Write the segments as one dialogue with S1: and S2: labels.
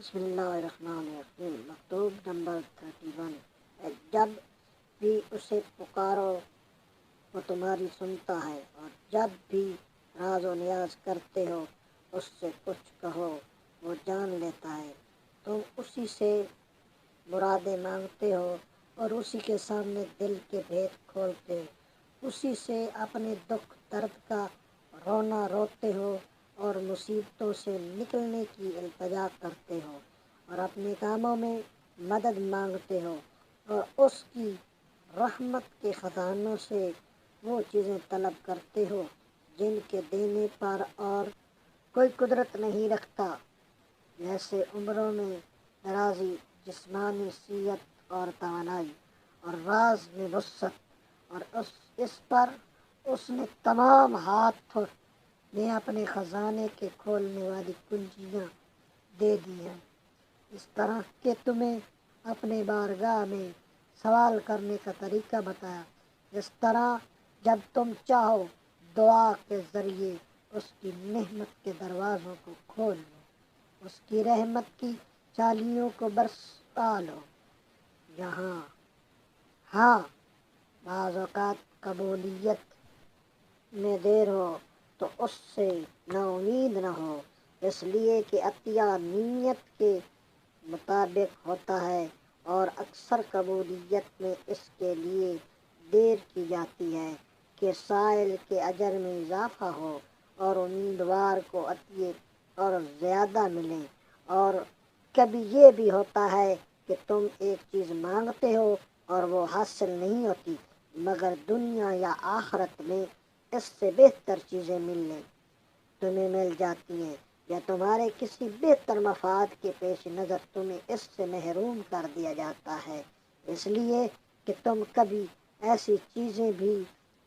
S1: بسم اللہ الرحمن الرحیم۔ مکتوب نمبر 31۔ جب بھی اسے پکارو وہ تمہاری سنتا ہے، اور جب بھی راز و نیاز کرتے ہو اس سے کچھ کہو وہ جان لیتا ہے۔ تم اسی سے مرادیں مانگتے ہو اور اسی کے سامنے دل کے بھید کھولتے ہو، اسی سے اپنے دکھ درد کا رونا روتے ہو اور مصیبتوں سے نکلنے کی التجا کرتے ہو، اور اپنے کاموں میں مدد مانگتے ہو، اور اس کی رحمت کے خزانوں سے وہ چیزیں طلب کرتے ہو جن کے دینے پر اور کوئی قدرت نہیں رکھتا، جیسے عمروں میں درازی، جسمانی صحت اور توانائی، اور راز میں وسعت، اور اس پر اس نے تمام ہاتھ میں اپنے خزانے کے کھولنے والی کنجیاں دے دی ہیں، اس طرح کہ تمہیں اپنے بارگاہ میں سوال کرنے کا طریقہ بتایا، اس طرح جب تم چاہو دعا کے ذریعے اس کی نعمت کے دروازوں کو کھول لو، اس کی رحمت کی چالیوں کو برسا لو۔ ہاں، بعض اوقات قبولیت میں دیر ہو تو اس سے نا امید نہ ہو، اس لیے کہ عطیہ نیت کے مطابق ہوتا ہے، اور اکثر قبولیت میں اس کے لیے دیر کی جاتی ہے کہ سائل کے اجر میں اضافہ ہو اور امیدوار کو عطیے اور زیادہ ملیں، اور کبھی یہ بھی ہوتا ہے کہ تم ایک چیز مانگتے ہو اور وہ حاصل نہیں ہوتی، مگر دنیا یا آخرت میں اس سے بہتر چیزیں تمہیں مل جاتی ہیں، یا تمہارے کسی بہتر مفاد کے پیش نظر تمہیں اس سے محروم کر دیا جاتا ہے، اس لیے کہ تم کبھی ایسی چیزیں بھی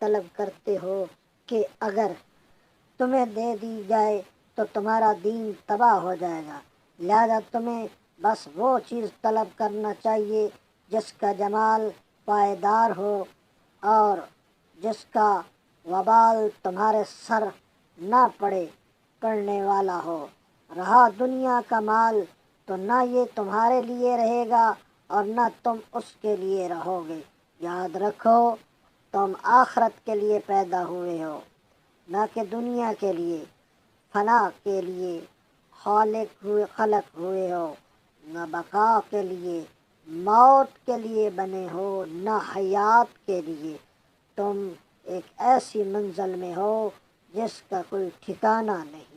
S1: طلب کرتے ہو کہ اگر تمہیں دے دی جائے تو تمہارا دین تباہ ہو جائے گا، لہذا تمہیں بس وہ چیز طلب کرنا چاہیے جس کا جمال پائیدار ہو اور جس کا وبال تمہارے سر نہ پڑنے والا ہو۔ رہا دنیا کا مال تو نہ یہ تمہارے لیے رہے گا اور نہ تم اس کے لیے رہو گے، یاد رکھو تم آخرت کے لیے پیدا ہوئے ہو، نہ کہ دنیا کے لیے۔ فنا کے لیے خلق ہوئے ہو، نہ بقا کے لیے۔ موت کے لیے بنے ہو نہ حیات کے لیے۔ تم ایک ایسی منزل میں ہو جس کا کوئی ٹھکانہ نہیں۔